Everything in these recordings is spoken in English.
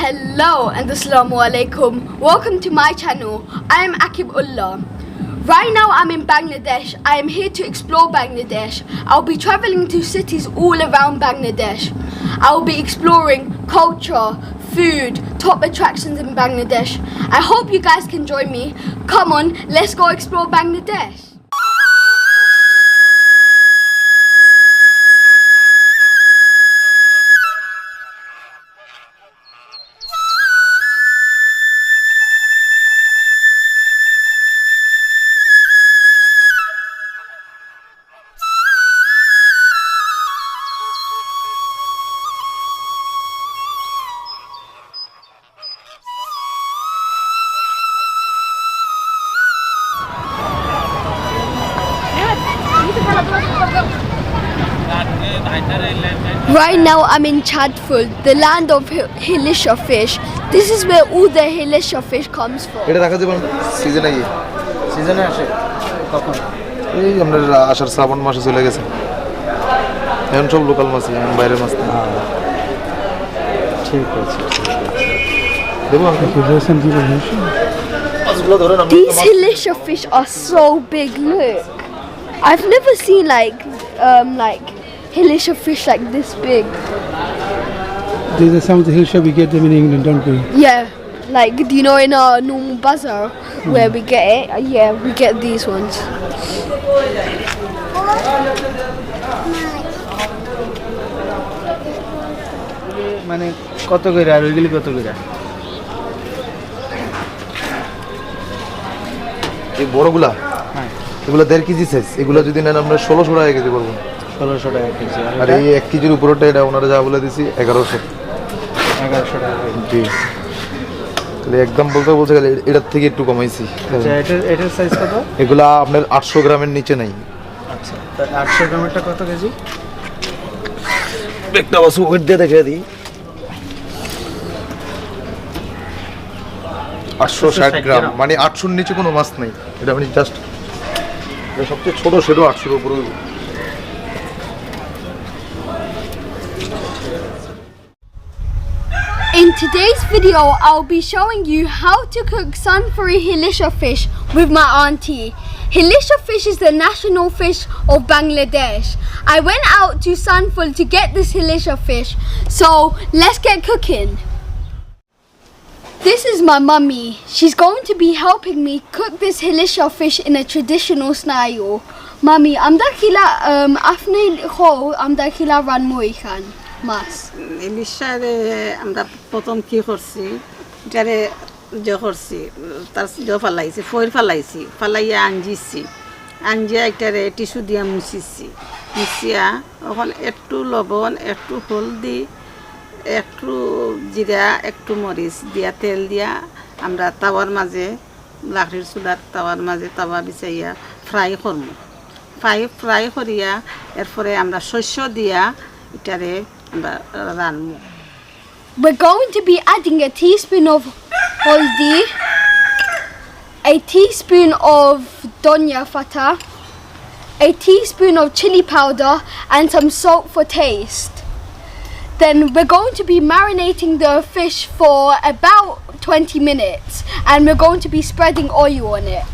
Hello and Assalamualiakum. Welcome to my channel. I am Akibullah. Right now I'm in Bangladesh. I am here to explore Bangladesh. I'll be traveling to cities all around Bangladesh. I'll be exploring culture, food, top attractions in Bangladesh. I hope you guys can join me. Come on, let's go explore Bangladesh. Right now I'm in Chandpur, the land of Hilsa fish. This is where all the Hilsa fish comes from. এটা দেখা যাবে সিজনে গিয়ে সিজনে আসে কখন? এই আমরা আষাঢ় শ্রাবণ মাসে চলে গেছে। এখন সব লোকাল মাছই, বাইরের মাছ না। ঠিক আছে। দেখো আমি বুঝেছেন কি বলছেন? মাছগুলো ধরে না। These Hilsa fish are so big. Look, I've never seen like Hilsa fish like this big. These are some of the Hilsa we get them in England, don't we? Yeah, like do you know in our normal bazaar where we get it? Yeah, we get these ones. মানে কত করে আর ওইগুলি কত করে? এই বড়গুলা হ্যাঁ, এগুলো 1.5 KG size. এগুলো যদি নেন আমরা 1600 টাকা কেজি পড়বে। 1600 টাকা কেজি। আর এই 1 কেজির উপরটা এটা ওনারা যা বলে দিছি 1100 টাকা। জি, তাহলে একদম বলতে গেলে এটার থেকে একটু কমাইছি। আচ্ছা, এটার সাইজ কত? এগুলা আপনার 800 গ্রামের নিচে নাই। আচ্ছা, তা 800 গ্রামেরটা কত কেজি? একটা বাসু ওয়েট দিয়ে দেখে দিই। 860 গ্রাম, মানে 800 এর নিচে কোনো মাছ নাই। এটা মানে জাস্ট এটা সবচেয়ে ছোট, সেটাও 800 এর উপরে। In today's video, I'll be showing you how to cook sunflower Hilsa fish with my auntie. Hilsa fish is the national fish of Bangladesh. I went out to Sunful to get this Hilsa fish, so let's get cooking. This is my mummy. She's going to be helping me cook this Hilsa fish in a traditional style. Mummy, amdakila afne ho amdakila ran moikan. মাছ ইলিশারে আমরা প্রথম কি করছি, এটারে করছি, তার ফালাইছি, ফয়ের ফালাইছি, ফালাইয়া আঞ্জিয়া এটারে tissue দিয়া মুছিয়া ওখান একটু লবণ, একটু হলদি, একটু জিরা, একটু মরিচ দিয়া তেল দিয়া আমরা তাওয়ার মাঝে, লাকড়ির চুলার তাওয়ার মাঝে তাওয়া বিছাইয়া ফ্রাই করব। ফ্রাই করিয়া এরপরে আমরা শস্য দিয়া এটারে We're going to be adding a teaspoon of haldi, a teaspoon of donya fata, a teaspoon of chili powder and some salt for taste. Then we're going to be marinating the fish for about 20 minutes and we're going to be spreading oil on it.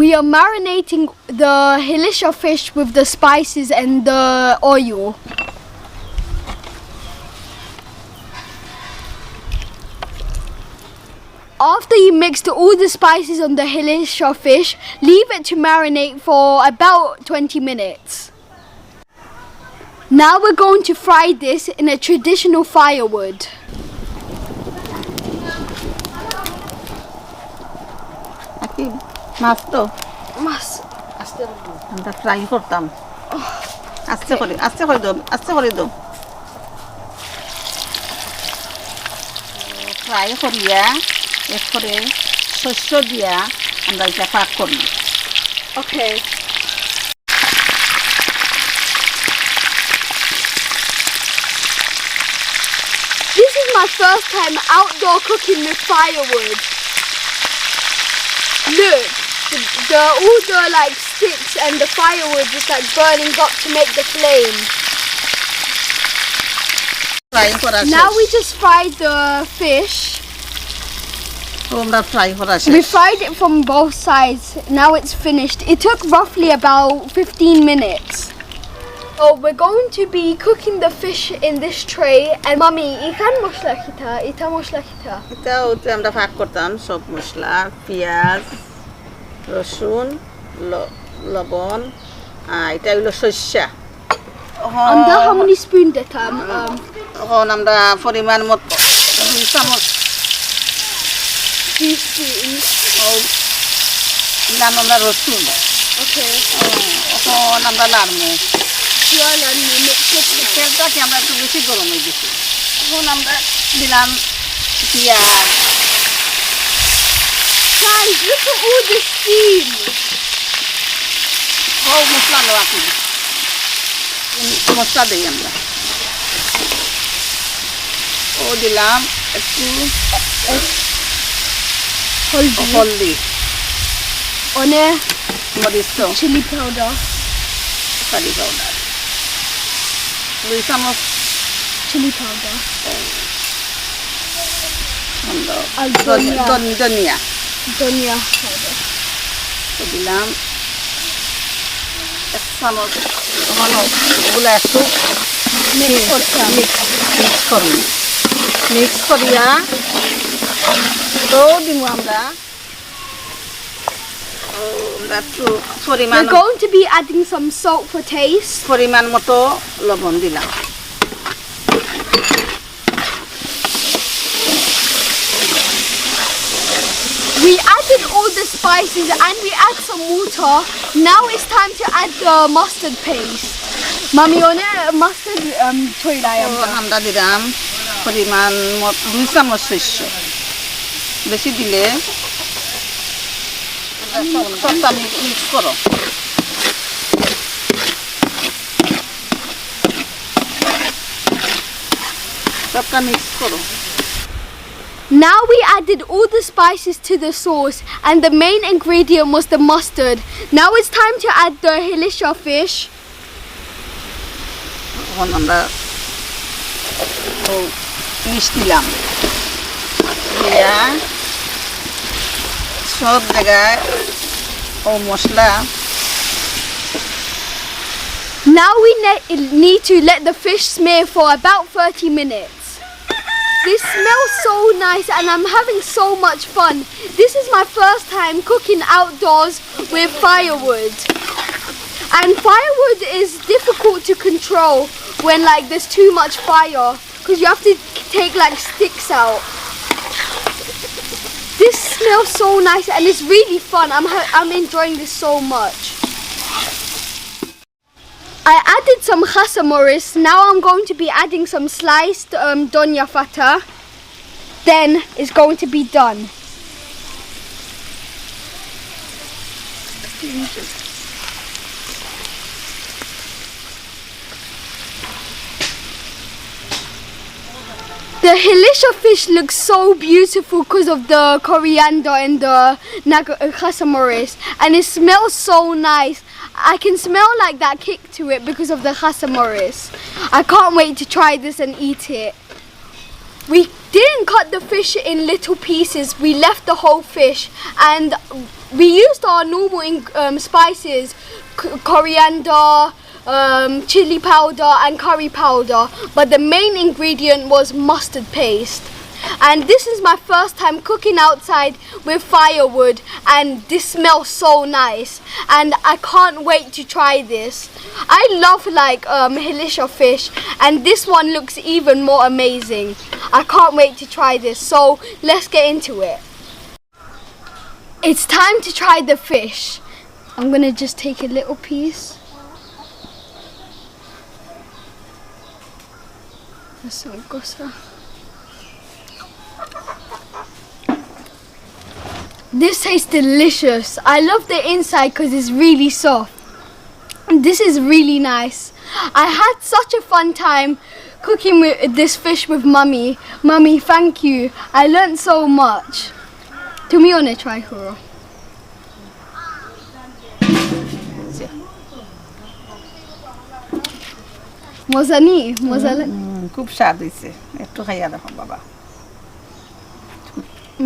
We are marinating the Hilsa fish with the spices and the oil. After you mix all the spices on the Hilsa fish, leave it to marinate for about 20 minutes. Now we're going to fry this in a traditional firewood. মাছ তো Mas. আমরা fry করতাম। আস্তে করে দাও। Fry করিয়া এরপরে শস্য দিয়া আমরা এটা পাক করি। Okay. This is my first time outdoor cooking with firewood. Look, all the like sticks and the firewood is like burning up to make the flame. Fry করা শেষ। Now we just fried the fish. আমরা fry করা We শেষ। fried it from both sides. Now it's finished. It took roughly about 15 minutes. Oh, we're going to be cooking the fish in this tray. And Mummy, ikan mosla kita, ita mosla kita. এটা হচ্ছে আমরা ভাগ করতাম সব মশলা, পেঁয়াজ, রসুন, লবণ, এটা হলো সরষে। Under how many spoon that এখন আমরা পরিমাণ মতো 2 চামচ 2 spoons. দিলাম আমরা রসুন। Okay. এখন আমরা নাড়বো। You are letting me mix it. তেলটাকে আমরা একটু বেশি গরম হয়ে দিচ্ছি। এখন আমরা দিলাম পেঁয়াজ। Guys, look at all the steam. মশলা নেওয়া মশলা দিই আমরা। দিলাম একটু হলদি, One মরিচ, chili powder, কারি পাউডার, 2 চামচ chili powder. আর ধনিয়া Dhania powder. দিলাম 1 চামচ। ওগুলো একটু মিক্স করিয়া তো দিব আমরা একটু পরিমাণ We're going to be adding some salt for taste. পরিমাণ মতো লবণ দিলাম। We added all the spices and we add some water. Now it's time to add the mustard paste. Mummy, on mustard আমরা দিলাম পরিমাণ 2 চামচ সরষে। বেশি দিলে সবটা মিক্স করো। সবটা মিক্স করো। Now we added all the spices to the sauce and the main ingredient was the mustard. Now it's time to add the Hilsa fish. এখন আমরা মিষ্টি দিলাম। দিয়া সব জায়গায় মশলা। Now we need to let the fish simmer for about 30 minutes. This smells so nice and I'm having so much fun. This is my first time cooking outdoors with firewood. And firewood is difficult to control when like there's too much fire because you have to take like sticks out. This smells so nice and it's really fun. I'm enjoying this so much. I added some khasamoris. Now I'm going to be adding some sliced donya fata. Then it's going to be done. The Hilsa fish looks so beautiful because of the coriander and the khasamoris, and it smells so nice. I can smell like that kick to it because of the khasamoris. I can't wait to try this and eat it. We didn't cut the fish in little pieces. We left the whole fish and we used our normal spices, coriander, chili powder and curry powder, but the main ingredient was mustard paste. And this is my first time cooking outside with firewood and this smells so nice and I can't wait to try this. I love like Hilsa fish and this one looks even more amazing. I can't wait to try this, so let's get into it. It's time to try the fish. I'm gonna just take a little piece. That's so good. This tastes delicious. I love the inside because it's really soft. This is really nice. I had such a fun time cooking with this fish with Mummy. Mummy, thank you. I learned so much. তুমি অনেক try করো। মজা নি? মজা লাগে? খুব স্বাদ হয়েছে, একটু খাইয়া দেখো বাবা।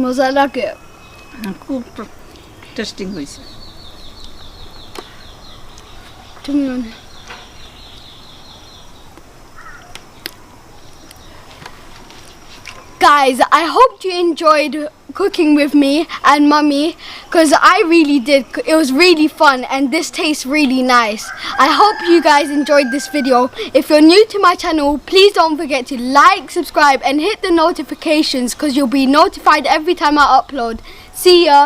মজা লাগে। খুব টেস্টিং হয়েছে। তুমি Guys, I hope you enjoyed cooking with me and mummy, because I really did. It was really fun and this tastes really nice. I hope you guys enjoyed this video. If you're new to my channel, please don't forget to like, subscribe and hit the notifications, because you'll be notified every time I upload. See ya!